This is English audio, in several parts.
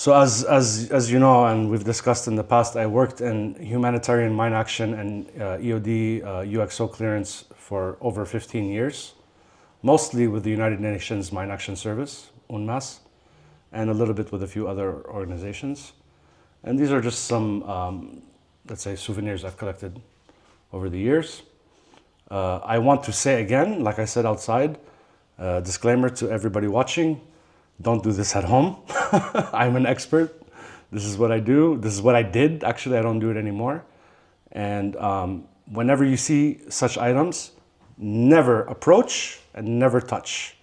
So as you know, and we've discussed in the past, I worked in humanitarian mine action and EOD UXO clearance for over 15 years, mostly with the United Nations Mine Action Service, UNMAS, and a little bit with a few other organizations. And these are just some, let's say, souvenirs I've collected over the years. I want to say again, like I said outside, disclaimer to everybody watching, don't do this at home. I'm an expert. This is what I do. This is what I did. Actually, I don't do it anymore. And whenever you see such items, never approach and never touch.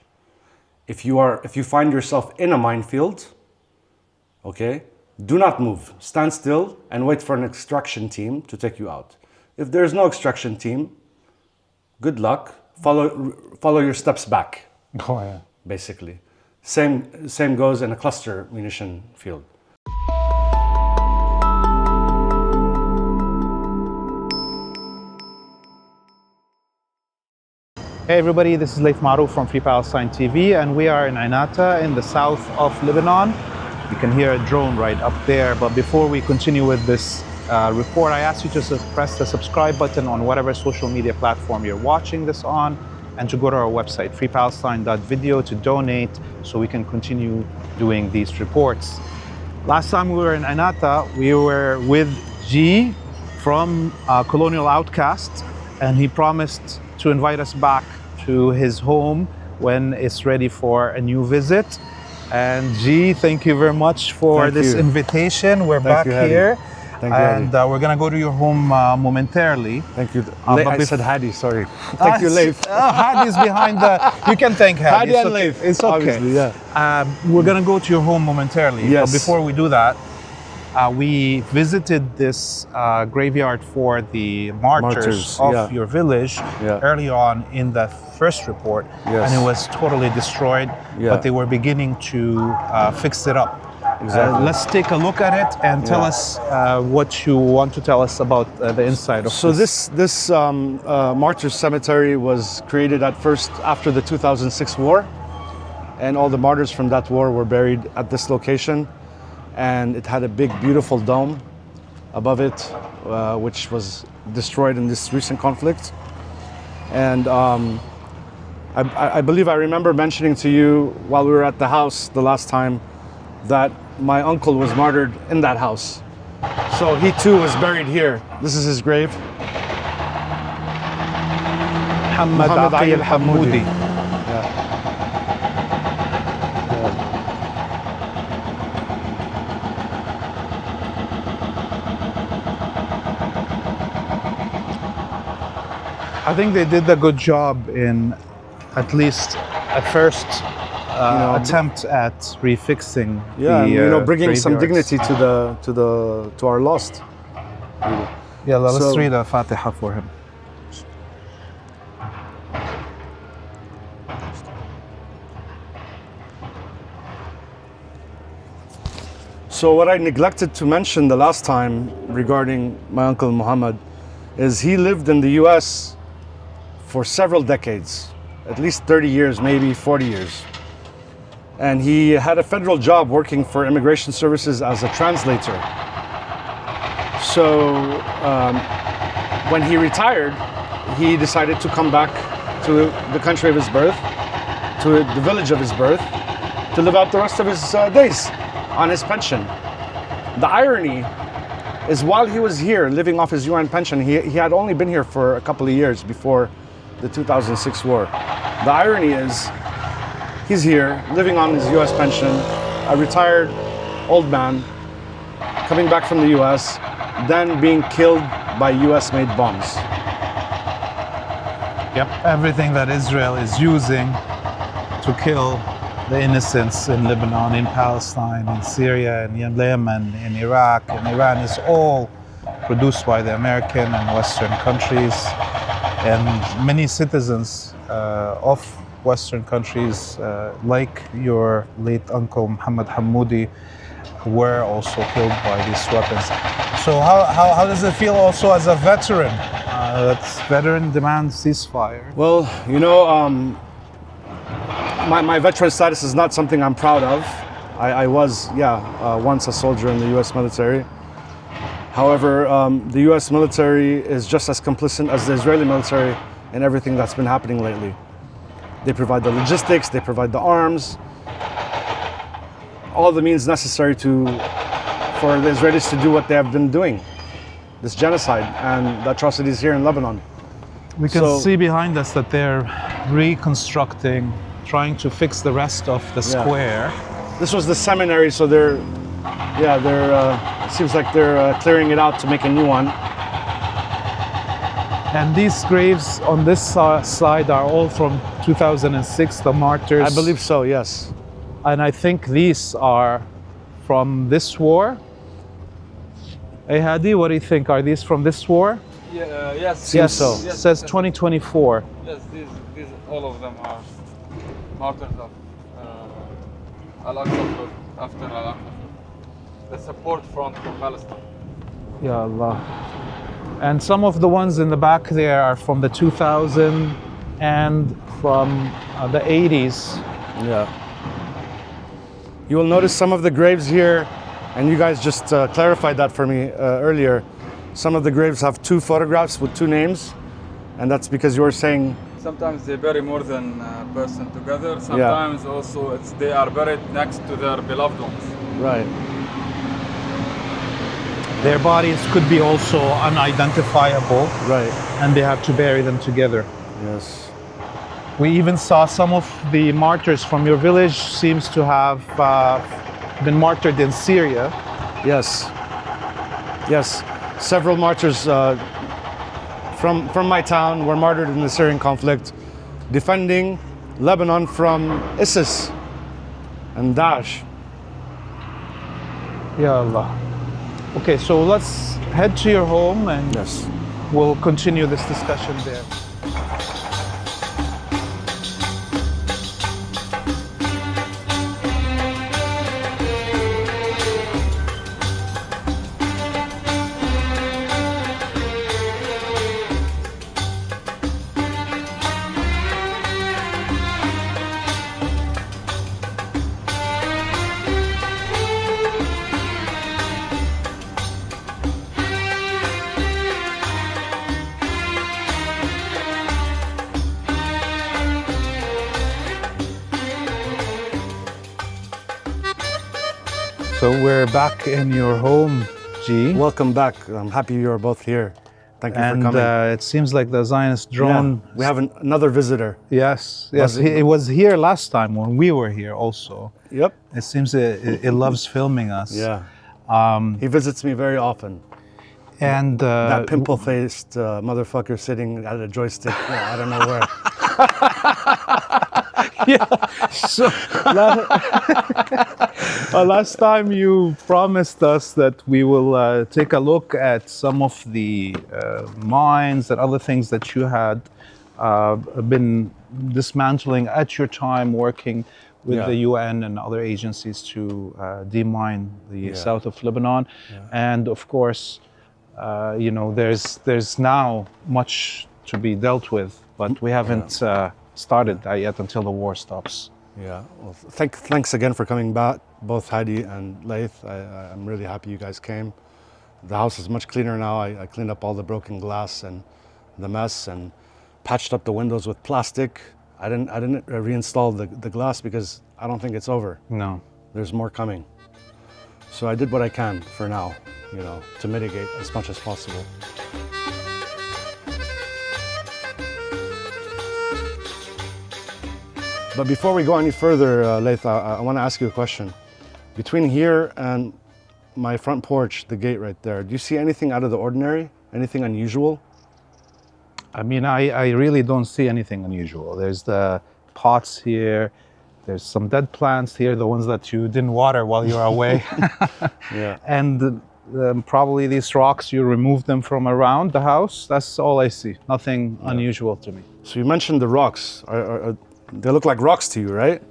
If you find yourself in a minefield, okay, do not move. Stand still and wait for an extraction team to take you out. If there's no extraction team, good luck. Follow your steps back. Oh, yeah. Basically. Same goes in a cluster munition field. Hey everybody, this is Laith Marouf from Free Palestine TV, and we are in Ainata in the south of Lebanon. You can hear a drone right up there, but before we continue with this report, I ask you to press the subscribe button on whatever social media platform you're watching this on, and to go to our website, freepalestine.video, to donate so we can continue doing these reports. Last time we were in Ainata, we were with G from Colonial Outcasts, and he promised to invite us back to his home when it's ready for a new visit. And G, thank you very much for this invitation. We're back here. Thank you, and we're gonna go to your home momentarily. Thank you. I said Hadi, sorry. Thank you, Laith. Hadi's behind the. You can thank Hadi. Hadi and Laith. It's okay. Yeah. We're gonna go to your home momentarily. Yes. But before we do that, we visited this graveyard for the martyrs of your village early on in the first report, and it was totally destroyed. But they were beginning to fix it up. Exactly. Let's take a look at it and tell us what you want to tell us about the inside of this martyrs cemetery was created at first after the 2006 war, and all the martyrs from that war were buried at this location. And it had a big, beautiful dome above it, which was destroyed in this recent conflict. And I believe I remember mentioning to you while we were at the house the last time that my uncle was martyred in that house. So he too was buried here. This is his grave. Muhammad al-Hamoudi. I think they did a good job in at least a first attempt at refixing. Bringing some dignity to our lost. Yeah, let's read a Fatiha for him. So what I neglected to mention the last time regarding my uncle Muhammad is he lived in the US for several decades, at least 30 years, maybe 40 years. And he had a federal job working for immigration services as a translator. So when he retired, he decided to come back to the country of his birth, to the village of his birth, to live out the rest of his days on his pension. The irony is while he was here living off his UN pension, he had only been here for a couple of years before the 2006 war. The irony is he's here living on his US pension, a retired old man coming back from the US, then being killed by US made bombs. Yep, everything that Israel is using to kill the innocents in Lebanon, in Palestine, in Syria, in Yemen, in Iraq, in Iran is all produced by the American and Western countries. And many citizens of Western countries, like your late uncle Muhammad Hamoudi, were also killed by these weapons. So how does it feel also as a veteran? That's veteran demands ceasefire. Well, my veteran status is not something I'm proud of. I was, once a soldier in the U.S. military. However, the U.S. military is just as complicit as the Israeli military in everything that's been happening lately. They provide the logistics, they provide the arms, all the means necessary for the Israelis to do what they have been doing, this genocide and the atrocities here in Lebanon. We can see behind us that they're reconstructing, trying to fix the rest of the square. This was the seminary, so it seems like they're clearing it out to make a new one. And these graves on this side are all from 2006, the martyrs. I believe so, yes. And I think these are from this war. Hey Hadi, what do you think? Are these from this war? Yeah, yes. Seems so. It says 2024. Yes, these all of them are martyrs of al-Aqsa after al-Aqsa. The support front for Palestine. Ya Allah. And some of the ones in the back there are from the 2000 and from the 80s. Yeah. You will notice some of the graves here, and you guys just clarified that for me earlier. Some of the graves have 2 photographs with 2 names, and that's because you were saying... Sometimes they bury more than a person together. Sometimes also they are buried next to their beloved ones. Right. Their bodies could be also unidentifiable. Right. And they have to bury them together. Yes. We even saw some of the martyrs from your village seems to have been martyred in Syria. Yes. Yes. Several martyrs from my town were martyred in the Syrian conflict, defending Lebanon from ISIS and Daesh. Ya Allah. Okay, so let's head to your home and we'll continue this discussion there. So we're back in your home, G. Welcome back. I'm happy you're both here. Thank you for coming. And it seems like the Zionist drone... Yeah, we have another visitor. Yes, it was here last time when we were here also. Yep. It seems it loves filming us. Yeah. He visits me very often. And that pimple-faced motherfucker sitting at a joystick, I don't know where. So last time you promised us that we will take a look at some of the mines and other things that you had been dismantling at your time working with the UN and other agencies to demine the south of Lebanon. And of course, there's now much to be dealt with, but we haven't started that yet until the war stops. Yeah, well, thanks again for coming back, both Hadi and Laith. I'm really happy you guys came. The house is much cleaner now. I cleaned up all the broken glass and the mess and patched up the windows with plastic. I didn't reinstall the glass because I don't think it's over. No. There's more coming. So I did what I can for now, to mitigate as much as possible. But before we go any further, Laith, I want to ask you a question. Between here and my front porch, the gate right there, do you see anything out of the ordinary? Anything unusual? I mean, I really don't see anything unusual. There's the pots here. There's some dead plants here, the ones that you didn't water while you were away. Yeah. And probably these rocks, you removed them from around the house. That's all I see. Nothing unusual to me. So you mentioned the rocks. They look like rocks to you, right?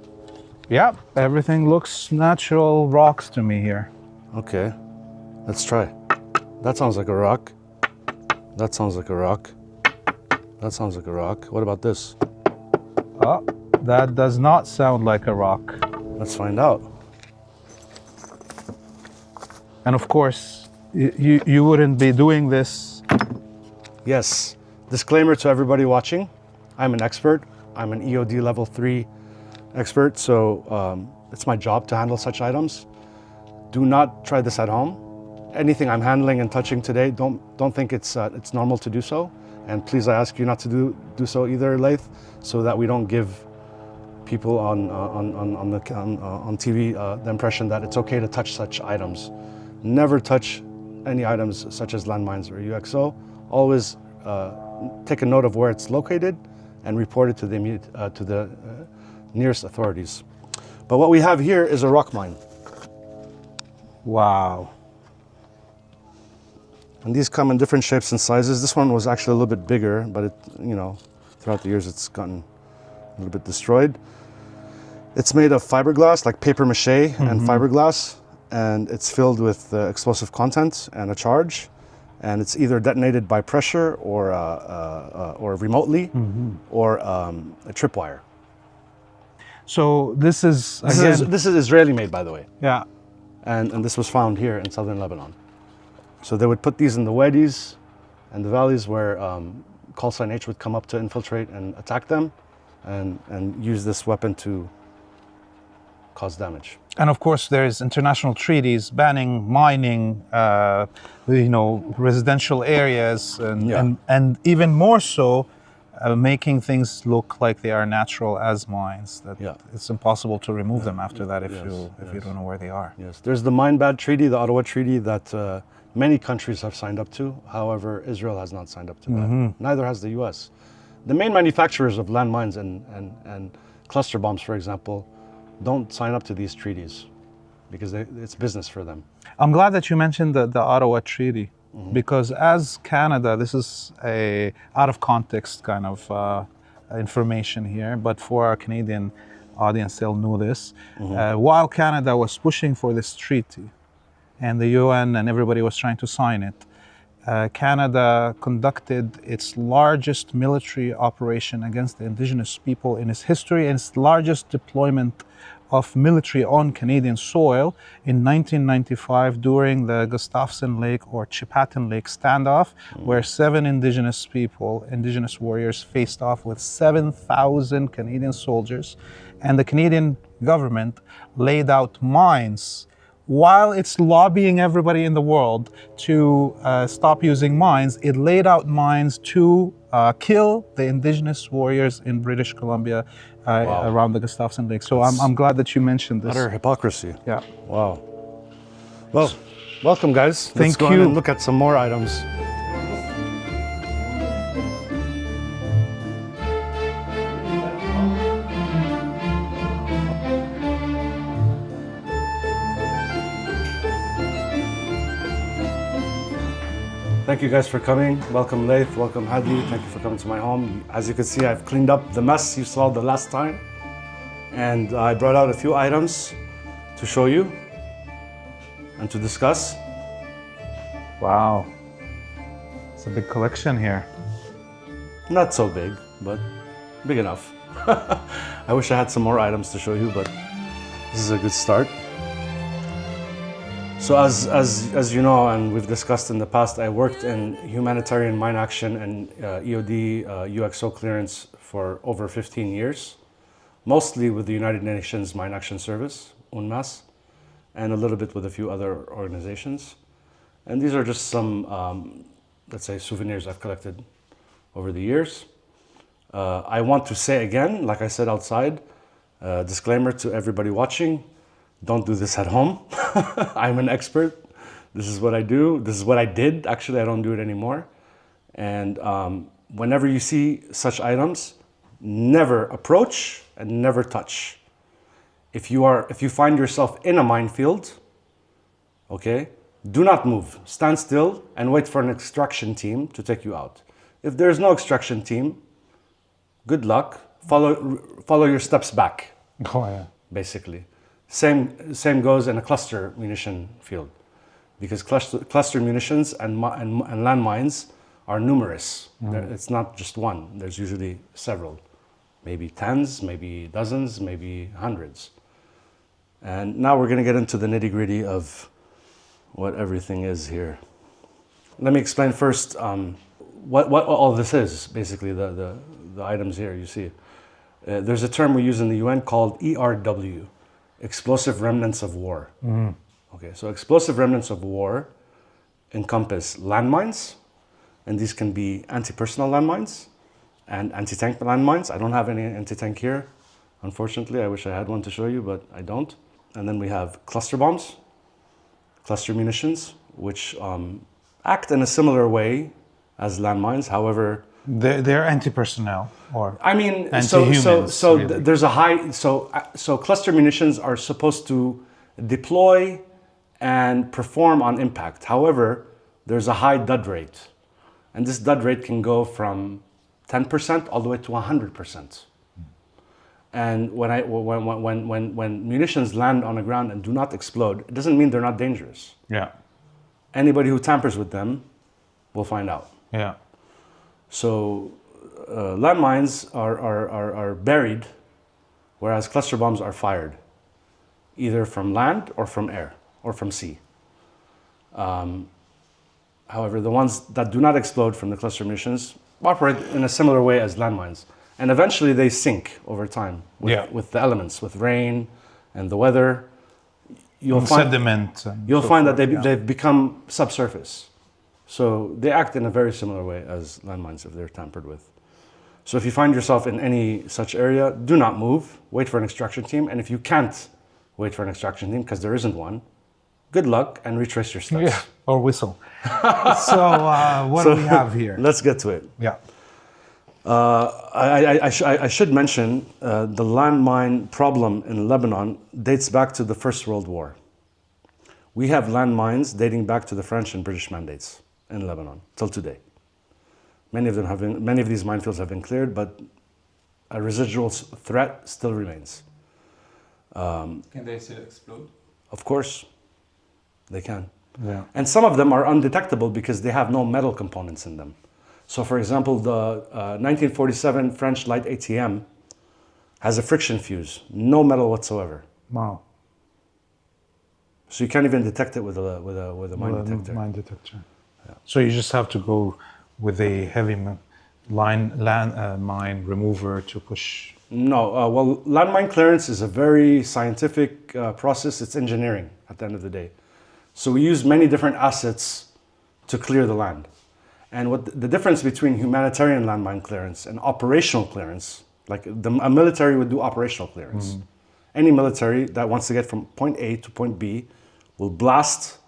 Yeah, everything looks natural rocks to me here. Okay, let's try. That sounds like a rock. That sounds like a rock. That sounds like a rock. What about this? Oh, that does not sound like a rock. Let's find out. And of course, you wouldn't be doing this. Yes. Disclaimer to everybody watching. I'm an expert. I'm an EOD level 3 expert, so it's my job to handle such items. Do not try this at home. Anything I'm handling and touching today, don't think it's normal to do so. And please, I ask you not to do so either, Laith, so that we don't give people on TV the impression that it's okay to touch such items. Never touch any items such as landmines or UXO. Always take a note of where it's located and report it to the nearest authorities. But what we have here is a rock mine. Wow. And these come in different shapes and sizes. This one was actually a little bit bigger, but it, throughout the years it's gotten a little bit destroyed. It's made of fiberglass, like paper mache and fiberglass, and it's filled with explosive content and a charge. And it's either detonated by pressure or remotely, or a tripwire. So this is Israeli made, by the way. Yeah. And this was found here in southern Lebanon. So they would put these in the wadis and the valleys where call sign H would come up to infiltrate and attack them, and use this weapon to cause damage. And of course, there's international treaties banning mining, residential areas, and even more so, making things look like they are natural as mines. It's impossible to remove them after that if you don't know where they are. Yes, there's the Mine Bad Treaty, the Ottawa Treaty, that many countries have signed up to. However, Israel has not signed up to that. Neither has the U.S. The main manufacturers of landmines and cluster bombs, for example, don't sign up to these treaties because it's business for them. I'm glad that you mentioned the Ottawa Treaty, because as Canada, this is a out of context kind of information here, but for our Canadian audience, they'll know this. While Canada was pushing for this treaty, and the UN and everybody was trying to sign it, Canada conducted its largest military operation against the Indigenous people in its history, and its largest deployment of military on Canadian soil in 1995 during the Gustafson Lake or Chipatan Lake standoff, where 7 Indigenous warriors faced off with 7,000 Canadian soldiers, and the Canadian government laid out mines while it's lobbying everybody in the world to stop using mines. It laid out mines to kill the Indigenous warriors in British Columbia around the Gustafson Lake. So I'm glad that you mentioned this. Utter hypocrisy. Yeah. Wow. Well, welcome, guys. Let's go and look at some more items. Thank you guys for coming. Welcome Laith, welcome Hadi. Thank you for coming to my home. As you can see, I've cleaned up the mess you saw the last time. And I brought out a few items to show you and to discuss. Wow. It's a big collection here. Not so big, but big enough. I wish I had some more items to show you, but this is a good start. So as you know, and we've discussed in the past, I worked in humanitarian mine action and EOD UXO clearance for over 15 years, mostly with the United Nations Mine Action Service, UNMAS, and a little bit with a few other organizations. And these are just some, let's say, souvenirs I've collected over the years. I want to say again, like I said outside, disclaimer to everybody watching, don't do this at home. I'm an expert. This is what I do. This is what I did. Actually, I don't do it anymore. And whenever you see such items, never approach and never touch. If you find yourself in a minefield, okay, do not move. Stand still and wait for an extraction team to take you out. If there's no extraction team, good luck. Follow your steps back. Oh yeah. Basically. Same goes in a cluster munition field, because cluster munitions and landmines are numerous. It's not just one. There's usually several, maybe tens, maybe dozens, maybe hundreds. And now we're going to get into the nitty-gritty of what everything is here. Let me explain first what all this is, basically, the items here you see. There's a term we use in the UN called ERW, explosive remnants of war. Okay, so explosive remnants of war encompass landmines, and these can be anti-personnel landmines and anti-tank landmines. I don't have any anti-tank here, unfortunately. I wish I had one to show you, but I don't. And then we have cluster bombs, cluster munitions, which act in a similar way as landmines. However, they're anti-personnel, or I mean, anti-humans, so really. there's a high. So cluster munitions are supposed to deploy and perform on impact. However, there's a high dud rate, and this dud rate can go from 10% all the way to 100%. And when munitions land on the ground and do not explode, it doesn't mean they're not dangerous. Yeah. Anybody who tampers with them will find out. Yeah. So landmines are buried, whereas cluster bombs are fired, either from land or from air or from sea. However, the ones that do not explode from the cluster munitions operate in a similar way as landmines. And eventually they sink over time with the elements, with rain and the weather. You'll find sediment. You'll find that they've become subsurface. So they act in a very similar way as landmines if they're tampered with. So if you find yourself in any such area, do not move. Wait for an extraction team. And if you can't wait for an extraction team because there isn't one, good luck and retrace your steps. Yeah, or whistle. So what do we have here? Let's get to it. Yeah. I should mention the landmine problem in Lebanon dates back to the First World War. We have landmines dating back to the French and British mandates in Lebanon till today. Many of these minefields have been cleared, but a residual threat still remains. Can they still explode? Of course, they can. Yeah. And some of them are undetectable because they have no metal components in them. So, for example, the 1947 French light ATM has a friction fuse, no metal whatsoever. Wow. So you can't even detect it with a mine detector. Mine detector. Yeah. So you just have to go with a heavy mine remover to push. No, well, landmine clearance is a very scientific process. It's engineering at the end of the day. So we use many different assets to clear the land. And what the difference between humanitarian landmine clearance and operational clearance, like a military would do operational clearance. Any military that wants to get from point A to point B will blast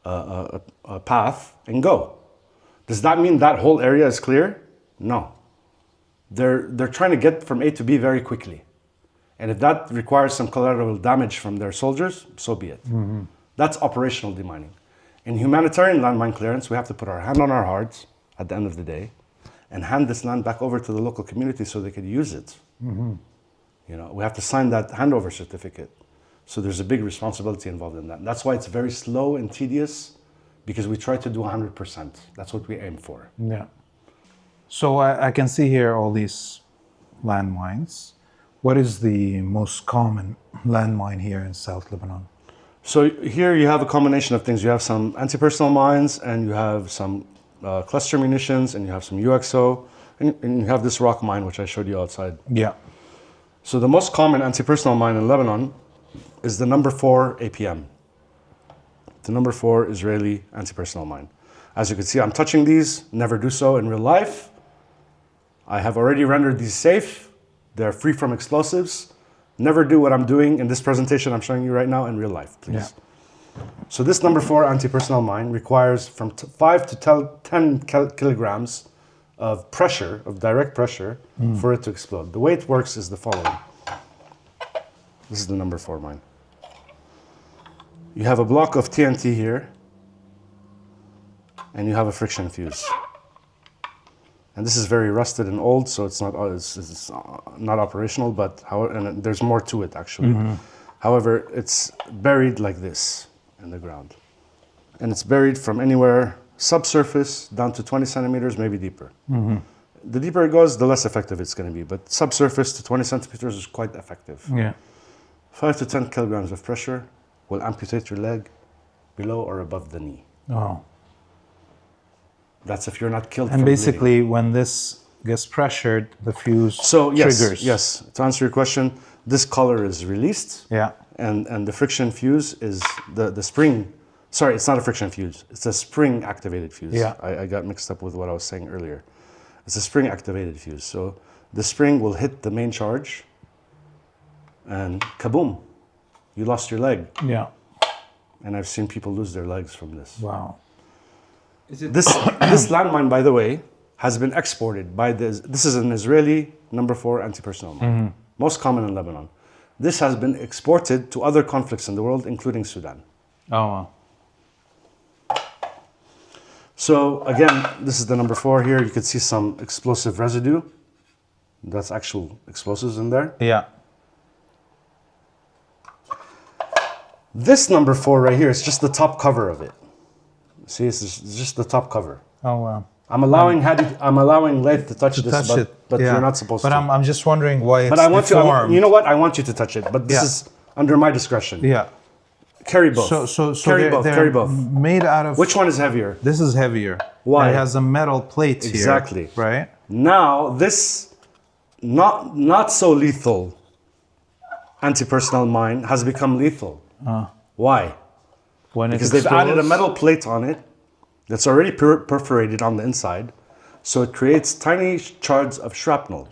a path and go. Does that mean that whole area is clear? No. They're trying to get from A to B very quickly. And if that requires some collateral damage from their soldiers, so be it. That's operational demining. In humanitarian landmine clearance, we have to put our hand on our hearts at the end of the day and hand this land back over to the local community so they could use it. You know, we have to sign that handover certificate. So there's a big responsibility involved in that. That's why it's very slow and tedious, because we try to do 100%. That's what we aim for. Yeah. So I can see here all these landmines. What is the most common landmine here in South Lebanon? So here you have a combination of things. You have some anti-personnel mines, and you have some cluster munitions, and you have some UXO, and you have this rock mine, which I showed you outside. Yeah. So the most common anti-personnel mine in Lebanon is the number 4 APM. The number 4 Israeli anti-personnel mine. As you can see, I'm touching these, never do so in real life. I have already rendered these safe. They're free from explosives. Never do what I'm doing in this presentation I'm showing you right now in real life, please. Yeah. So this number 4 anti-personnel mine requires from 5 to 10 kilograms of pressure, of direct pressure, for it to explode. The way it works is the following. This is the number 4 mine. You have a block of TNT here, and you have a friction fuse. And this is very rusted and old, so it's not operational, but and there's more to it actually. However, it's buried like this in the ground. And it's buried from anywhere subsurface down to 20 centimeters, maybe deeper. The deeper it goes, the less effective it's going to be, but subsurface to 20 centimeters is quite effective. Yeah. 5 to 10 kilograms of pressure will amputate your leg below or above the knee. Oh. That's if you're not killed. And from basically, bleeding. when this gets pressured, the fuse So yes, triggers. yes. To answer your question, this collar is released, Yeah. and the friction fuse is the spring. Sorry, it's not a friction fuse. It's a spring activated fuse. Yeah. I got mixed up with what I was saying earlier. It's a spring activated fuse. So the spring will hit the main charge, and kaboom, you lost your leg. Yeah. And I've seen people lose their legs from this. Wow. Is it This landmine, by the way, has been exported by this is an Israeli number 4 anti-personnel mine, most common in Lebanon. This has been exported to other conflicts in the world, including Sudan. Oh, wow. So again, this is the number 4 here. You can see some explosive residue. That's actual explosives in there. Yeah. This number 4 right here is just the top cover of it. See, it's just the top cover. Oh, wow. I'm allowing Laith to touch this, Touch but yeah. you're not supposed but to. I'm just wondering why it's But I want deformed. to. You know what? I want you to touch it, but this Yeah. is under my discretion. Yeah. Carry both. So carry both. they're Carry both. made out of... Which one is heavier? This is heavier. Why? It has a metal plate here. Exactly. Right? Now this not so lethal anti-personnel mine has become lethal. Why? When Because it they've added a explodes- metal plate on it that's already perforated on the inside, so it creates tiny shards of shrapnel.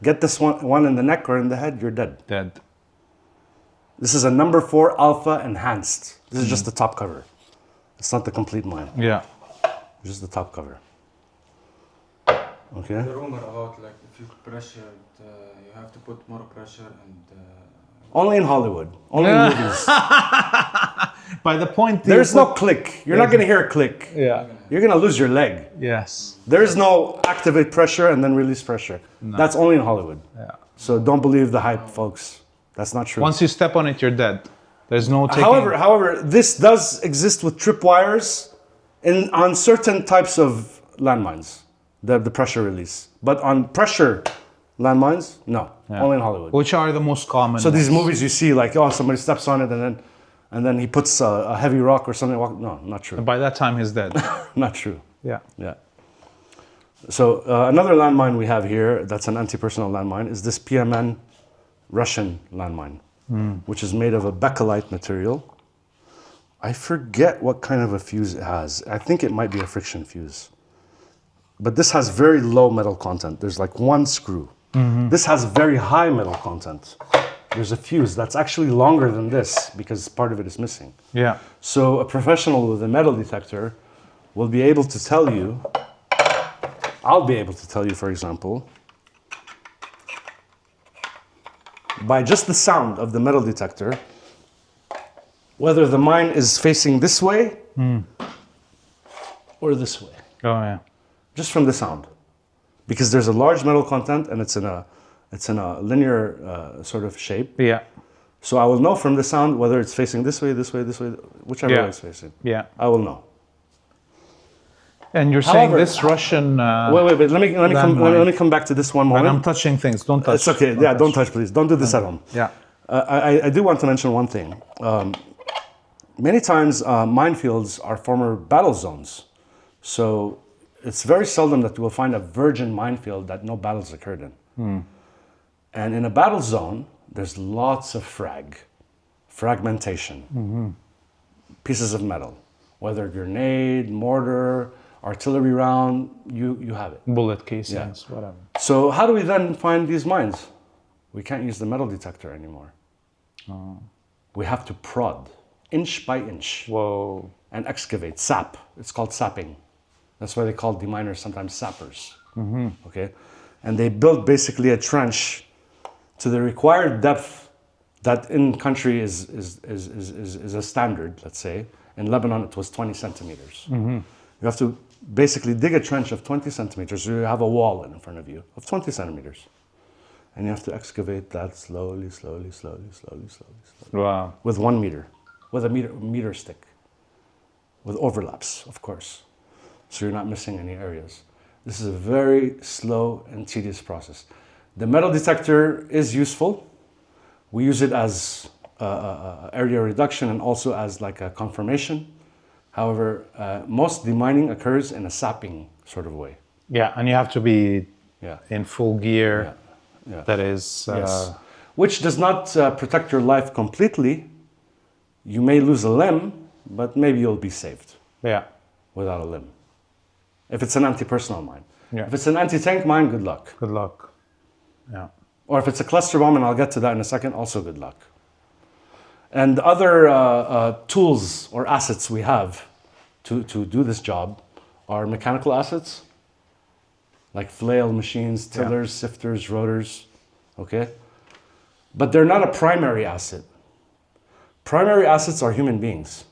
Get this one in the neck or in the head, you're dead. Dead. This is a number 4 alpha enhanced. This is just the top cover. It's not the complete mine. Yeah. Just the top cover. Okay. the rumor about like if you pressure it, you have to put more pressure and Only in Hollywood. Only in movies. By the point... There's no click. You're not going to hear a click. Yeah. You're going to lose your leg. Yes. There's no activate pressure and then release pressure. That's only in Hollywood. Yeah. So don't believe the hype, folks. That's not true. Once you step on it, you're dead. There's no taking... However, this does exist with tripwires on certain types of landmines, the pressure release. But on pressure landmines, no, only in Hollywood. Which are the most common? So these movies you see, like, oh, somebody steps on it and then he puts a heavy rock or something. No, not true. By that time, he's dead. Not true. Yeah. Yeah. So another landmine we have here that's an anti-personnel landmine is this PMN Russian landmine, which is made of a Beqaa material. I forget what kind of a fuse it has. I think it might be a friction fuse. But this has very low metal content. There's like one screw. This has very high metal content. There's a fuse that's actually longer than this because part of it is missing. Yeah. So a professional with a metal detector will be able to tell you, I'll be able to tell you, for example, by just the sound of the metal detector, whether the mine is facing this way or this way, Oh, yeah. just from the sound. Because there's a large metal content and it's in a linear sort of shape. Yeah. So I will know from the sound whether it's facing this way, whichever Yeah. way it's facing. Yeah. I will know. And you're saying However- this Russian... Wait. Let me come back to this one and moment. I'm touching things. Don't touch. It's okay. Yeah, don't touch, please. Don't do this at home. Yeah. I do want to mention one thing. Many times, minefields are former battle zones. So it's very seldom that you will find a virgin minefield that no battles occurred in. And in a battle zone, there's lots of fragmentation, pieces of metal, whether grenade, mortar, artillery round, you have it. Bullet casings, whatever. So how do we then find these mines? We can't use the metal detector anymore. We have to prod, inch by inch, Whoa. and excavate, sap. It's called sapping. That's why they call deminers sometimes sappers. Okay, and they build basically a trench to the required depth that in country is a standard. Let's say in Lebanon it was 20 centimeters. You have to basically dig a trench of 20 centimeters. So you have a wall in front of you of 20 centimeters, and you have to excavate that slowly. Wow. With 1 meter, with a meter stick, with overlaps, of course, so you're not missing any areas. This is a very slow and tedious process. The metal detector is useful. We use it as area reduction and also as like a confirmation. However, most demining occurs in a sapping sort of way. Yeah, and you have to be Yeah. in full gear. Yeah. Yeah. That is... Yes. Which does not protect your life completely. You may lose a limb, but maybe you'll be saved Yeah. without a limb. If it's an anti-personal mine. Yeah. If it's an anti-tank mine, good luck. Good luck. Yeah. Or if it's a cluster bomb, and I'll get to that in a second, also good luck. And other tools or assets we have to do this job are mechanical assets, like flail machines, tillers, sifters, rotors, okay? But they're not a primary asset. Primary assets are human beings,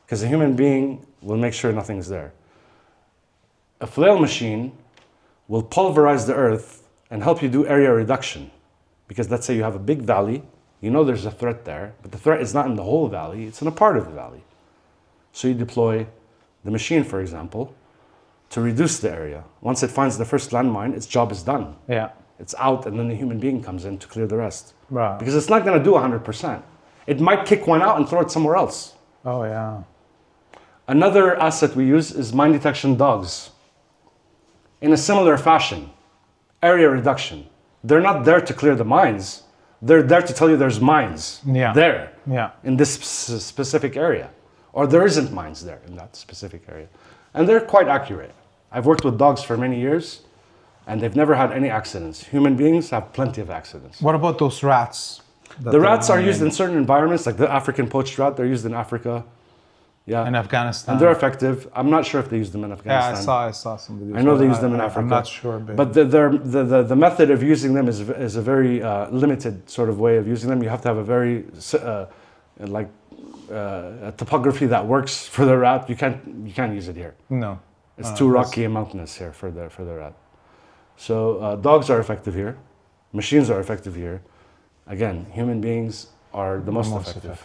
because a human being will make sure nothing's there. A flail machine will pulverize the earth and help you do area reduction. Because let's say you have a big valley, you know there's a threat there, but the threat is not in the whole valley, it's in a part of the valley. So you deploy the machine, for example, to reduce the area. Once it finds the first landmine, its job is done. Yeah. It's out, and then the human being comes in to clear the rest. Right. Because it's not going to do 100%. It might kick one out and throw it somewhere else. Oh, yeah. Another asset we use is mine detection dogs. In a similar fashion, area reduction. They're not there to clear the mines. They're there to tell you there's mines there in this specific area. Or there isn't mines there in that specific area. And they're quite accurate. I've worked with dogs for many years, and they've never had any accidents. Human beings have plenty of accidents. What about those rats? The rats are used in certain environments, like the African poached rat. They're used in Africa. Yeah. In Afghanistan. And they're effective. I'm not sure if they use them in Afghanistan. Yeah, I saw some videos. I know they use them in Africa. I'm not sure. But the method of using them is a very limited sort of way of using them. You have to have a very, a topography that works for the rat. You can't use it here. No. It's too rocky and mountainous here for the rat. So dogs are effective here. Machines are effective here. Again, human beings are the most effective.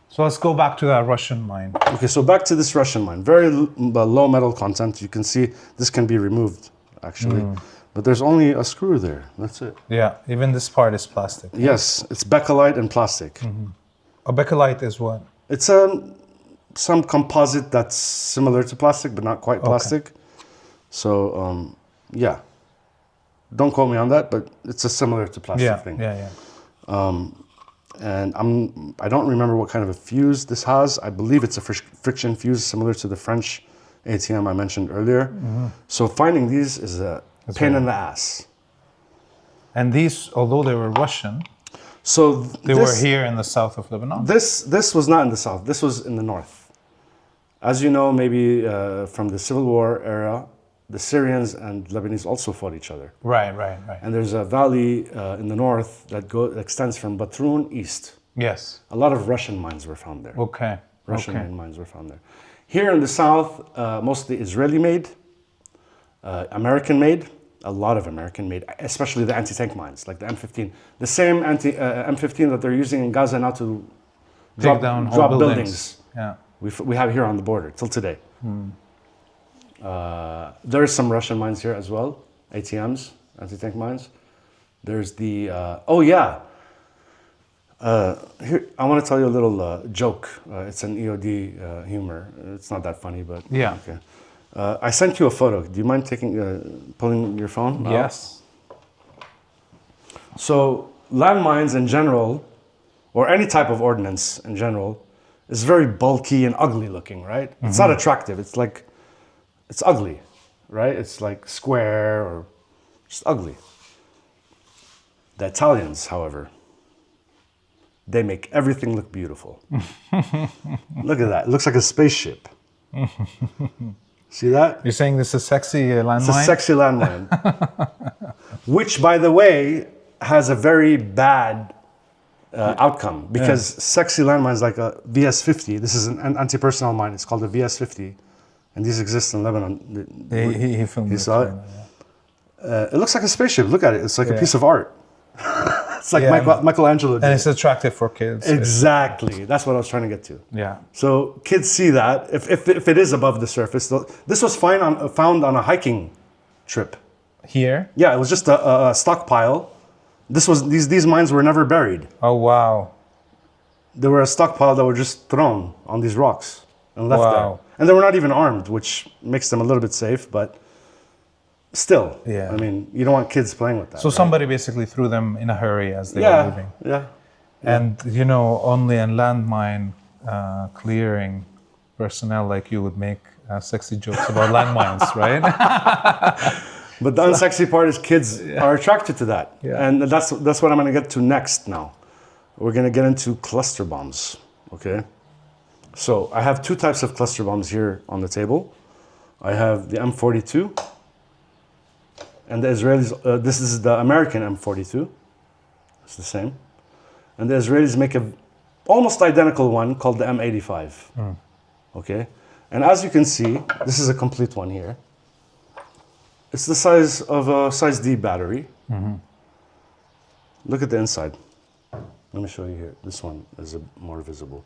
So let's go back to that Russian mine. Okay, so back to this Russian mine. Very low metal content. You can see this can be removed, actually. But there's only a screw there. That's it. Yeah, even this part is plastic. Yes, it's Beqaa and plastic. A Beqaa is what? It's some composite that's similar to plastic, but not quite plastic. So, yeah. Don't quote me on that, but it's a similar to plastic thing. Yeah. And I don't remember what kind of a fuse this has. I believe it's a friction fuse similar to the French ATM I mentioned earlier. So finding these is a pain in the ass. And these, although they were Russian, so they were here in the south of Lebanon? This was not in the south. This was in the north. As you know, maybe from the Civil War era, the Syrians and Lebanese also fought each other. Right. And there's a valley in the north that extends from Batroun east. Yes. A lot of Russian mines were found there. Okay. Russian mines were found there. Here in the south, mostly Israeli-made, American-made, a lot of American-made, especially the anti-tank mines, like the M15. The same M15 that they're using in Gaza now to drop buildings. Yeah. We have here on the border till today. There's some Russian mines here as well, ATMs, anti-tank mines. There's the, here, I want to tell you a little joke. It's an EOD humor. It's not that funny, but yeah. Okay. I sent you a photo. Do you mind pulling your phone? Yes. So landmines in general, or any type of ordnance in general, is very bulky and ugly looking, right? It's not attractive. It's ugly, right? It's like square or just ugly. The Italians, however, they make everything look beautiful. Look at that. It looks like a spaceship. See that? You're saying this is a sexy landmine? It's a sexy landmine. Which, by the way, has a very bad outcome. Because sexy landmines like a VS-50, this is an anti-personnel mine. It's called a VS-50. And these exist in Lebanon. He filmed it. He saw it? It looks like a spaceship. Look at it. It's like a piece of art. It's like Michelangelo did. And it's attractive for kids. Exactly. That's what I was trying to get to. Yeah. So kids see that. If it is above the surface. This was found on a hiking trip. Here? Yeah, it was just a stockpile. These mines were never buried. Oh, wow. They were a stockpile that were just thrown on these rocks. and left there. And they were not even armed, which makes them a little bit safe, but still. Yeah. I mean, you don't want kids playing with that. So somebody basically threw them in a hurry as they were leaving. Yeah. And you know, only a landmine clearing personnel like you would make sexy jokes about landmines, right? But the unsexy part is kids are attracted to that. Yeah. And that's what I'm going to get to next now. We're going to get into cluster bombs, okay? So I have two types of cluster bombs here on the table. I have the M42 and the Israelis, this is the American M42. It's the same. And the Israelis make a almost identical one called the M85, okay? And as you can see, this is a complete one here. It's the size of a size D battery. Look at the inside. Let me show you here. This one is more visible.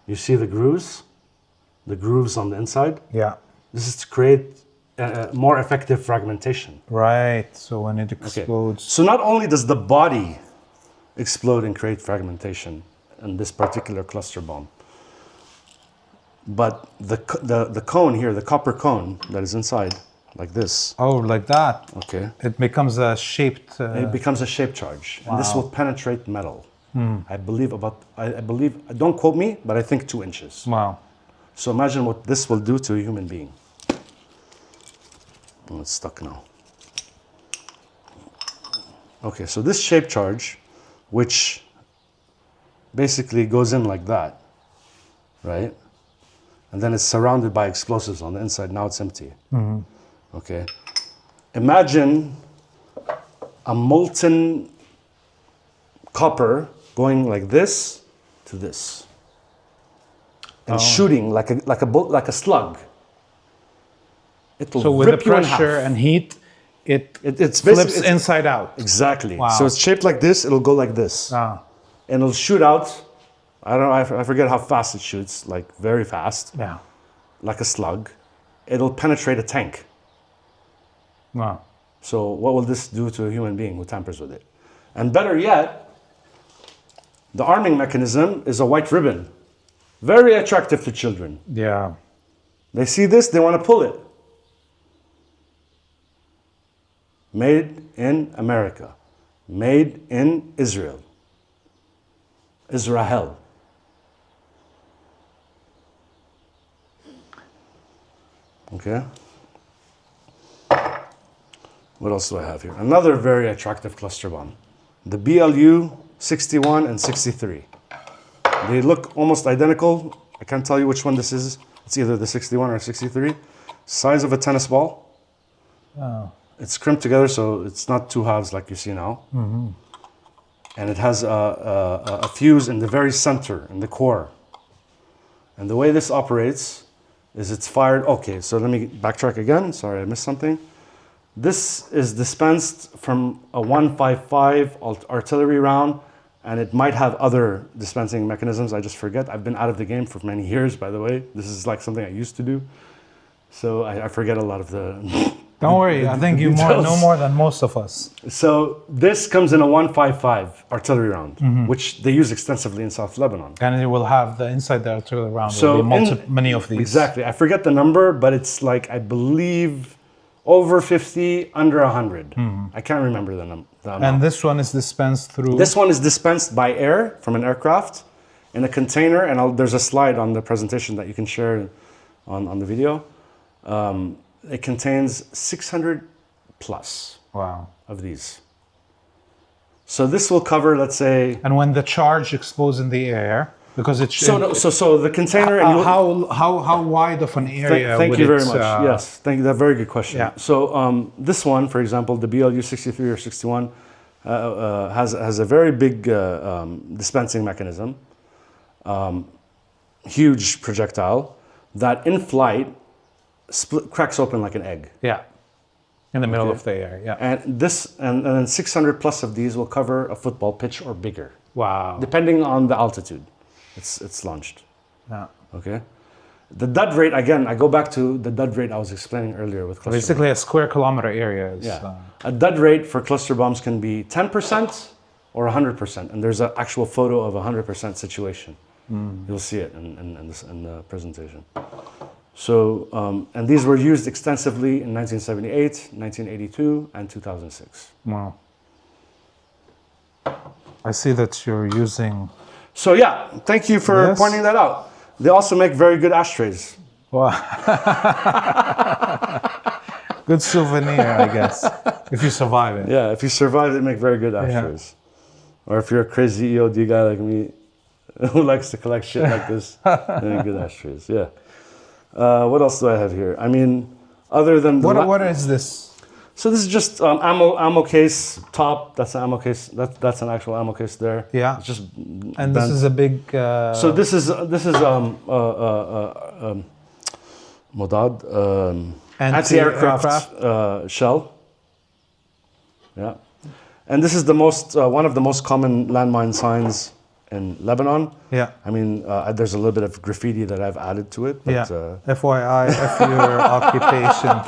You see the grooves? The grooves on the inside? Yeah. This is to create more effective fragmentation. Right. So when it explodes. So not only does the body explode and create fragmentation in this particular cluster bomb, but the cone here, the copper cone that is inside, like this. Oh, like that. Okay. It becomes a shaped. It becomes a shape charge, and this will penetrate metal. I believe don't quote me, but I think 2 inches. Wow. So imagine what this will do to a human being. Oh, it's stuck now. Okay, so this shape charge, which basically goes in like that, right? And then it's surrounded by explosives on the inside. Now it's empty. Okay. Imagine a molten copper going like this to this, and shooting like a slug. It will So with the rip you in half. pressure and heat, it's flips inside out. Exactly. Wow. So it's shaped like this. It'll go like this, and it'll shoot out. I don't know. I forget how fast it shoots. Like very fast. Yeah. Like a slug. It'll penetrate a tank. Wow. So what will this do to a human being who tampers with it? And better yet, the arming mechanism is a white ribbon. Very attractive to children. Yeah. They see this, they want to pull it. Made in America. Made in Israel. Israel. Okay. What else do I have here? Another very attractive cluster bomb. The BLU 61 and 63. They look almost identical. I can't tell you which one this is. It's either the 61 or 63. Size of a tennis ball. Oh. It's crimped together, so it's not two halves like you see now. And it has a fuse in the very center, in the core. And the way this operates is it's fired. Okay, so let me backtrack again. Sorry, I missed something. This is dispensed from a 155 artillery round, and it might have other dispensing mechanisms. I just forget. I've been out of the game for many years, by the way. This is like something I used to do. So I forget a lot of the... Don't worry, I think you know more than most of us. So this comes in a 155 artillery round, which they use extensively in South Lebanon. And it will have the inside the artillery round. So will be many of these. Exactly. I forget the number, but it's like, I believe, over 50, under 100. I can't remember the amount. And this one is dispensed through? This one is dispensed by air from an aircraft in a container, and there's a slide on the presentation that you can share on the video. It contains 600 plus of these. So this will cover, let's say... And when the charge explodes in the air, because it's... So the container... How wide of an area Thank you very much. Yes, thank you. That's a very good question. Yeah. So this one, for example, the BLU 63 or 61, has a very big dispensing mechanism, huge projectile, that in flight cracks open like an egg. Yeah, in the middle of the air, yeah. And then 600 plus of these will cover a football pitch or bigger. Wow. Depending on the altitude it's launched. Yeah. Okay. The dud rate, again, I go back to the dud rate I was explaining earlier with cluster Basically bombs. a square kilometer area is... Yeah. A dud rate for cluster bombs can be 10% or 100%. And there's an actual photo of a 100% situation. You'll see it in the presentation. So, and these were used extensively in 1978, 1982, and 2006. Wow. I see that you're using... So yeah, thank you for pointing that out. They also make very good ashtrays. Wow. Good souvenir, I guess, if you survive it. Yeah, if you survive, they make very good ashtrays. Or if you're a crazy EOD guy like me, who likes to collect shit like this, they make good ashtrays. Yeah. What else do I have here? I mean, other than what is this? So this is just ammo case top. That's an ammo case. That's an actual ammo case there. Yeah. It's just And bent. this is a big. So this is Modad anti-aircraft shell. Yeah, and this is the most one of the most common landmine signs in Lebanon. Yeah. I mean, there's a little bit of graffiti that I've added to it. But, yeah. FYI, F your occupation.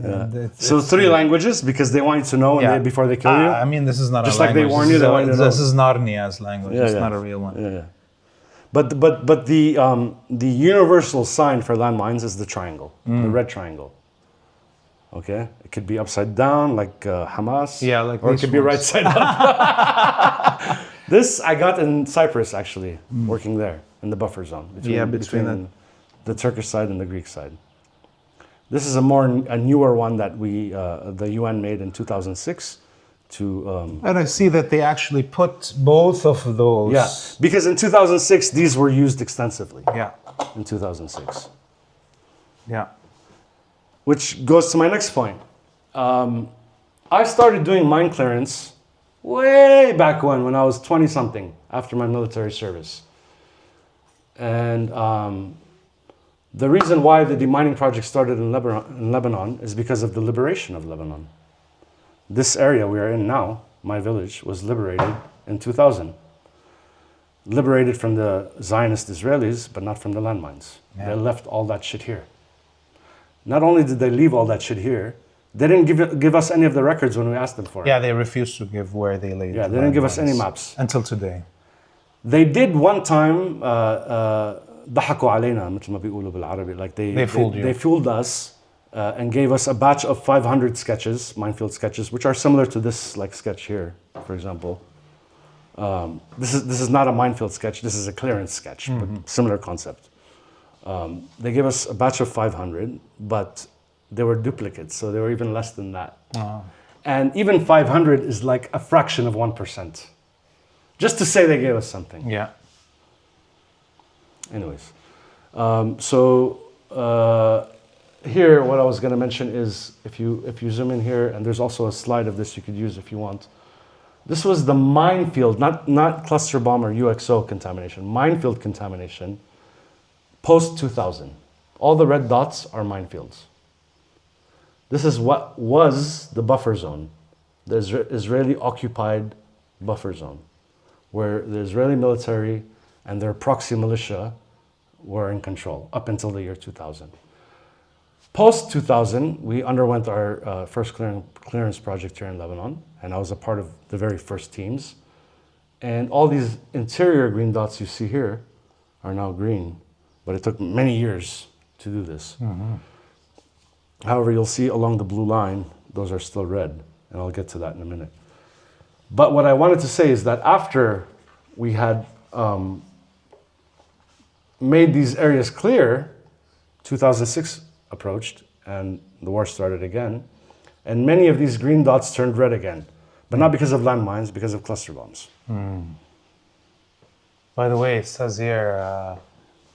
Yeah. So 3 languages because they want you to know before they kill you. I mean, this is not just a like language. they warn you. They want you to know. This is Narnia's language. It's not a real one. Yeah. But the universal sign for landmines is the triangle, the red triangle. Okay, it could be upside down like Hamas. Yeah, like or it could be right side up. This I got in Cyprus actually, working there in the buffer zone between the Turkish side and the Greek side. This is a newer one that the UN made in 2006 to. And I see that they actually put both of those. Yeah, because in 2006 these were used extensively. Yeah. In 2006. Yeah. Which goes to my next point. I started doing mine clearance way back when I was 20 something after my military service. And the reason why the demining project started in Lebanon is because of the liberation of Lebanon. This area we are in now, my village, was liberated in 2000. Liberated from the Zionist Israelis, but not from the landmines. Yeah. They left all that shit here. Not only did they leave all that shit here, they didn't give us any of the records when we asked them for it. Yeah, they refused to give where they laid. Yeah, they didn't give us any maps. Until today. They did one time, ضحكوا علينا مثل ما بيقولوا بالعربي. Like they fooled you. They fooled us and gave us a batch of 500 sketches, minefield sketches, which are similar to this like sketch here, for example. This is not a minefield sketch, this is a clearance sketch, but similar concept. They gave us a batch of 500, but they were duplicates, so they were even less than that. And even 500 is like a fraction of 1%. Just to say they gave us something. Yeah. Anyways, here what I was going to mention is if you zoom in here, and there's also a slide of this you could use if you want. This was the minefield, not cluster bomb or UXO contamination, minefield contamination. Post 2000, all the red dots are minefields. This is what was the buffer zone, the Israeli occupied buffer zone, where the Israeli military and their proxy militia were in control up until the year 2000. Post 2000, we underwent our first clearance project here in Lebanon, and I was a part of the very first teams. And all these interior green dots you see here are now green. But it took many years to do this. However, you'll see along the blue line, those are still red, and I'll get to that in a minute. But what I wanted to say is that after we had made these areas clear, 2006 approached, and the war started again, and many of these green dots turned red again, but not because of landmines, because of cluster bombs. By the way, it says here,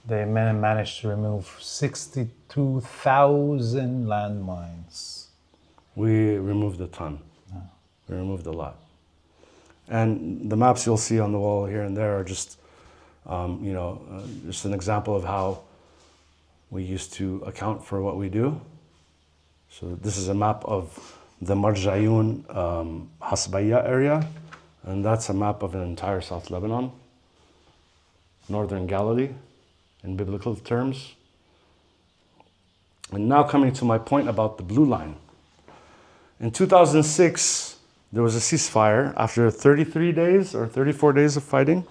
they managed to remove 62,000 landmines. We removed a ton. We removed a lot. And the maps you'll see on the wall here and there are just, just an example of how we used to account for what we do. So this is a map of the Marjayun Hasbaya area, and that's a map of an entire South Lebanon, Northern Galilee, in biblical terms. And now coming to my point about the blue line. In 2006, there was a ceasefire after 33 days or 34 days of fighting,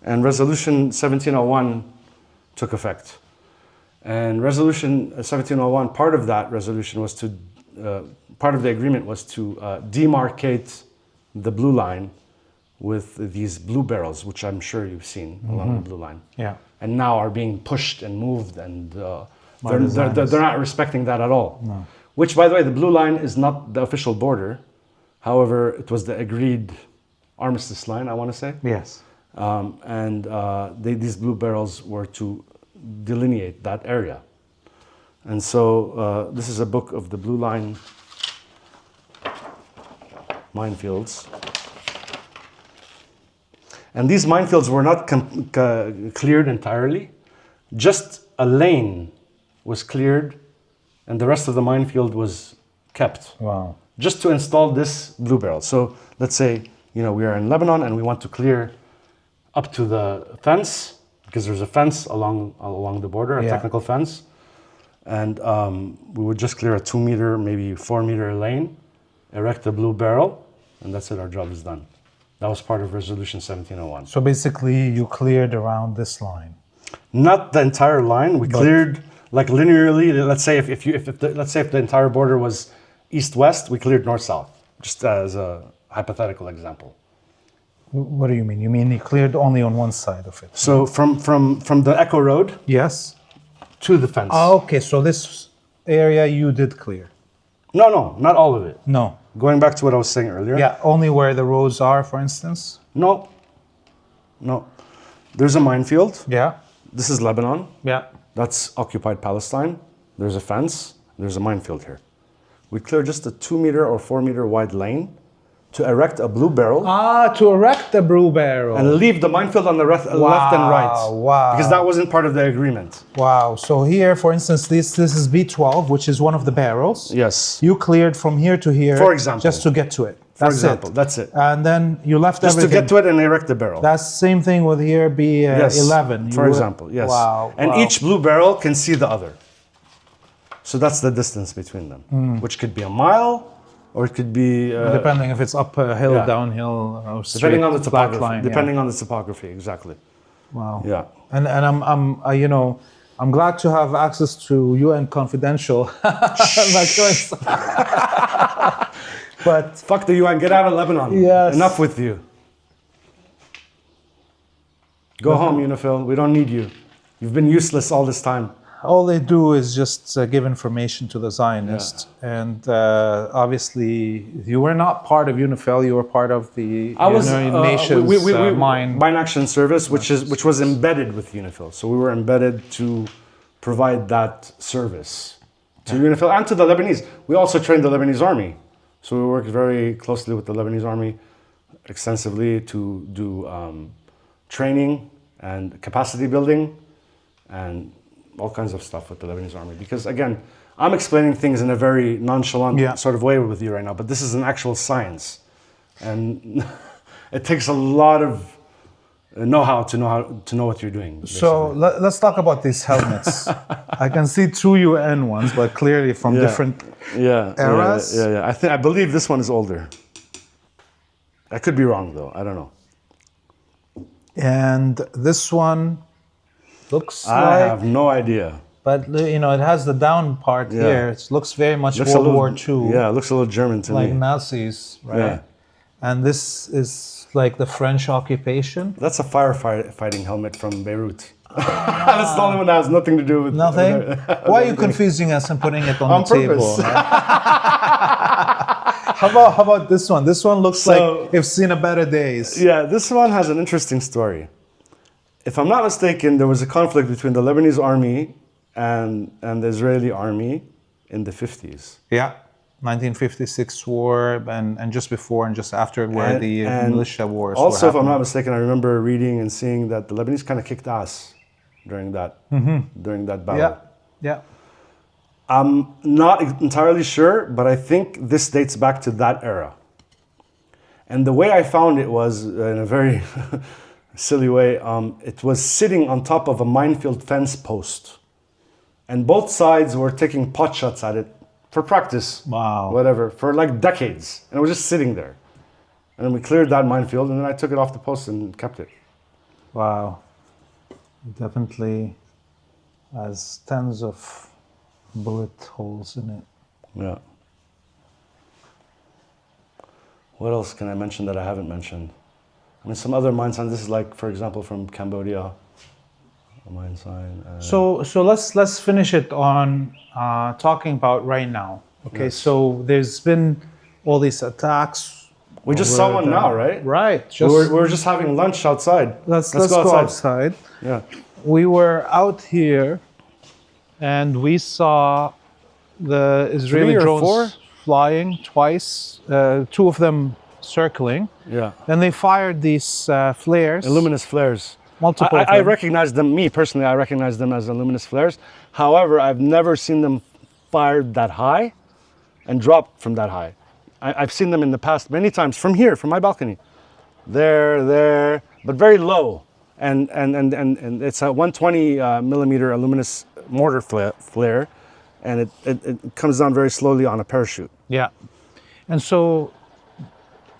and Resolution 1701 took effect. And Resolution 1701, part of that resolution was to, part of the agreement was to demarcate the blue line with these blue barrels, which I'm sure you've seen along the blue line. Yeah. And now are being pushed and moved, and they're not respecting that at all. No. Which, by the way, the blue line is not the official border. However, it was the agreed armistice line, I want to say. Yes. These blue barrels were to delineate that area. And so this is a book of the blue line minefields. And these minefields were not cleared entirely. Just a lane was cleared and the rest of the minefield was kept. Wow. Just to install this blue barrel. So let's say, we are in Lebanon and we want to clear up to the fence, because there's a fence along the border, a technical fence. And we would just clear a 2 meter, maybe 4 meter lane, erect a blue barrel, and that's it, our job is done. That was part of Resolution 1701. So basically you cleared around this line. Not the entire line. We cleared like linearly. Let's say if the entire border was east-west, we cleared north-south, just as a hypothetical example. What do you mean? You mean you cleared only on one side of it? So from the Echo Road, yes, to the fence. Oh, okay, so this area you did clear? No, not all of it. No. Going back to what I was saying earlier. Yeah, only where the roads are, for instance? No. There's a minefield. Yeah. This is Lebanon. Yeah. That's occupied Palestine. There's a fence. There's a minefield here. We clear just a 2 meter or 4 meter wide lane to erect a blue barrel. To erect the blue barrel. And leave the minefield on the left and right. Wow. Because that wasn't part of the agreement. Wow. So here, for instance, this is B12, which is one of the barrels. Yes. You cleared from here to here. For example. Just to get to it. That's it. And then you left just everything. to get to it and erect the barrel. That's the same thing with here B11. For example, yes. Wow. And each blue barrel can see the other. So that's the distance between them, which could be a mile, or it could be... depending if it's uphill, downhill, or straight, depending on the topography. line, depending on the topography, exactly. Wow. Yeah. And I'm glad to have access to UN Confidential. But fuck the UN, get out of Lebanon. Yes. Enough with you. Go home, UNIFIL. We don't need you. You've been useless all this time. all they do is just give information to the Zionists. Yeah. And obviously, you were not part of UNIFIL, you were part of the United Nations Mine Action Service, which was embedded with UNIFIL. So we were embedded to provide that service to UNIFIL and to the Lebanese. We also trained the Lebanese army. So we worked very closely with the Lebanese army extensively to do training and capacity building and all kinds of stuff with the Lebanese army. Because again, I'm explaining things in a very nonchalant sort of way with you right now, but this is an actual science. And it takes a lot of know-how to know what you're doing. Basically. So let's talk about these helmets. I can see two UN ones, but clearly from different eras. I believe this one is older. I could be wrong though. I don't know. And this one looks I have no idea. But you know, it has the down part here. It looks very much World War II. Yeah, it looks a little German to me. Like Nazis, right? Yeah. And this is like the French occupation. That's a firefighting helmet from Beirut. That's the only one that has nothing to do with... Nothing? Why are you confusing us and putting it on the table? How about this one? This one looks like it's seen a better days. Yeah, this one has an interesting story. If I'm not mistaken, there was a conflict between the Lebanese army and the Israeli army in the 50s. Yeah, 1956 war and just before and just after where the militia wars also, were if I'm not mistaken, I remember reading and seeing that the Lebanese kind of kicked ass during that battle. Yeah. I'm not entirely sure, but I think this dates back to that era. And the way I found it was in a very silly way. It was sitting on top of a minefield fence post. And both sides were taking pot shots at it for practice. Wow. Whatever, for like decades. And it was just sitting there. And then we cleared that minefield, and then I took it off the post and kept it. Wow. It definitely has tons of bullet holes in it. Yeah. What else can I mention that I haven't mentioned? I mean, some other mine signs. This is like, for example, from Cambodia, a mine sign. So let's finish it on talking about right now. Okay, Yes. so there's been all these attacks. We just saw one now, right? Right. We were just having lunch outside. Let's go outside. Yeah. We were out here, and we saw the Israeli 3 or drones 4? flying twice. 2 of them circling. Yeah. Then they fired these flares. Luminous flares. Multiple. I recognize them, me personally, I recognize them as luminous flares. However, I've never seen them fired that high and drop from that high. I've seen them in the past many times from here, from my balcony. There, but very low. And it's a 120 millimeter luminous mortar flare, and it comes down very slowly on a parachute. Yeah. And so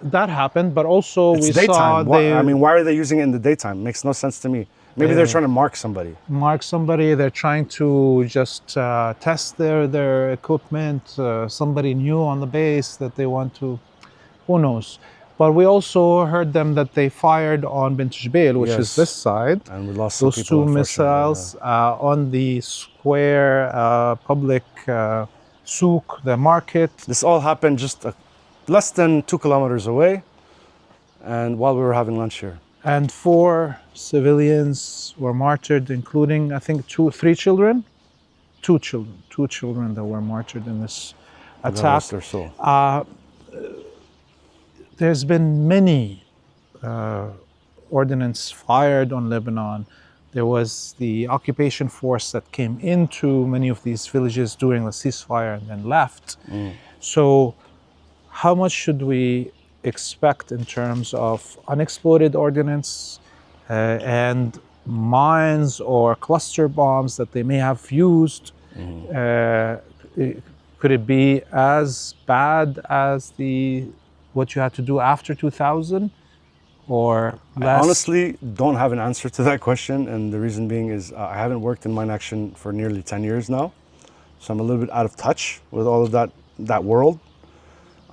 that happened, but also It's we daytime. saw they Why are they using it in the daytime? Makes no sense to me. Maybe they're trying to mark somebody. mark somebody. They're trying to just test their equipment. Somebody new on the base that they want to. Who knows? But we also heard them that they fired on Bint Jbeil, which is Yes. this side. And we lost some Those people, 2 unfortunately, missiles on the square public souk, the market. This all happened just less than 2 kilometers away, and while we were having lunch here. And 4 civilians were martyred, including, I think, 3 children? 2 children. 2 children that were martyred in this God attack. rest their soul. There's been many ordnance fired on Lebanon. There was the occupation force that came into many of these villages during the ceasefire and then left. So how much should we expect in terms of unexploded ordnance and mines or cluster bombs that they may have used? Could it be as bad as what you had to do after 2000, or less? I honestly don't have an answer to that question, and the reason being is I haven't worked in mine action for nearly 10 years now, so I'm a little bit out of touch with all of that world.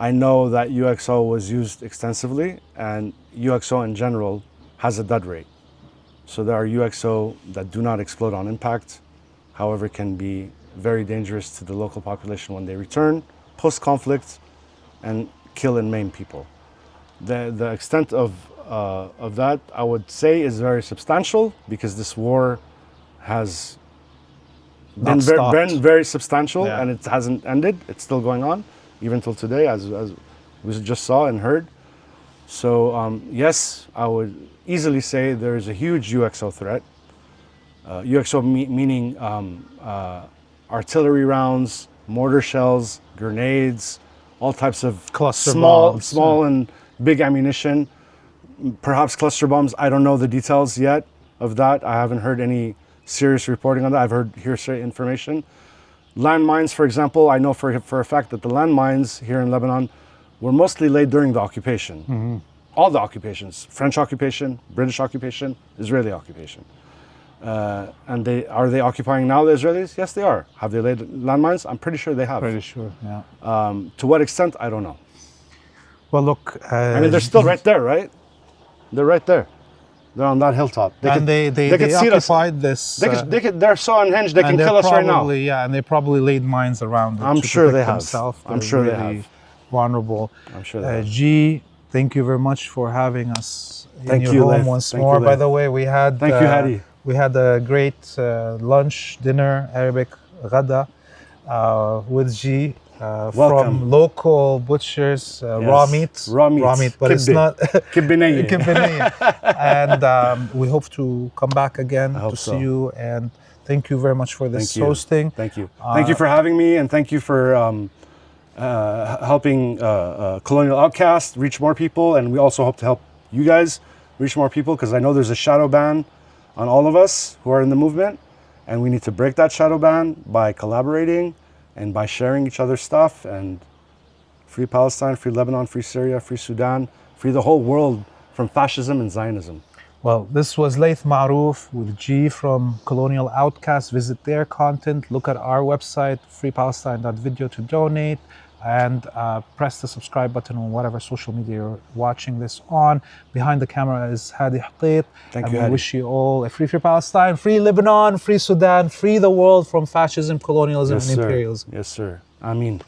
I know that UXO was used extensively, and UXO in general has a dud rate. So there are UXO that do not explode on impact, however can be very dangerous to the local population when they return post-conflict and kill and maim people. The extent of that, I would say, is very substantial, because this war has been very substantial, and it hasn't ended. It's still going on, even till today, as we just saw and heard. So yes, I would easily say there is a huge UXO threat. UXO meaning artillery rounds, mortar shells, grenades, all types of small and big ammunition, perhaps cluster bombs. I don't know the details yet of that. I haven't heard any serious reporting on that. I've heard hearsay information. Landmines, for example, I know for a fact that the landmines here in Lebanon were mostly laid during the occupation. All the occupations: French occupation, British occupation, Israeli occupation. And are they occupying now, the Israelis? Yes, they are. Have they laid landmines? I'm pretty sure they have. Pretty sure, yeah. To what extent, I don't know. Well, look. I mean, they're still right there, right? They're right there. They're on that hilltop. They occupied this. They're so unhinged, they can kill us right now. Yeah, and they probably laid mines around it. I'm sure they have. I'm sure they have. Vulnerable. I'm sure they have. G, thank you very much for having us in your home Laith. once Thank more. you, By Laith. the way, we had Thank you, Hadi. We had a great lunch, dinner, Arabic ghada with G from local butchers, raw meat, but it's not kibbiniyya. And we hope to come back again to see you. And thank you very much for this hosting. Thank you. Thank you for having me, and thank you for helping Colonial Outcasts reach more people. And we also hope to help you guys reach more people, because I know there's a shadow ban on all of us who are in the movement, and we need to break that shadow ban by collaborating and by sharing each other's stuff. And free Palestine, free Lebanon, free Syria, free Sudan, free the whole world from fascism and Zionism. Well, this was Laith Marouf with G from Colonial Outcasts. Visit their content. Look at our website, freepalestine.video, to donate. And press the subscribe button on whatever social media you're watching this on. Behind the camera is Hadi Hotait. Thank and you, we Hadi. wish you all a free Palestine, free Lebanon, free Sudan, free the world from fascism, colonialism, Yes, and sir. imperialism. Yes, sir. Ameen.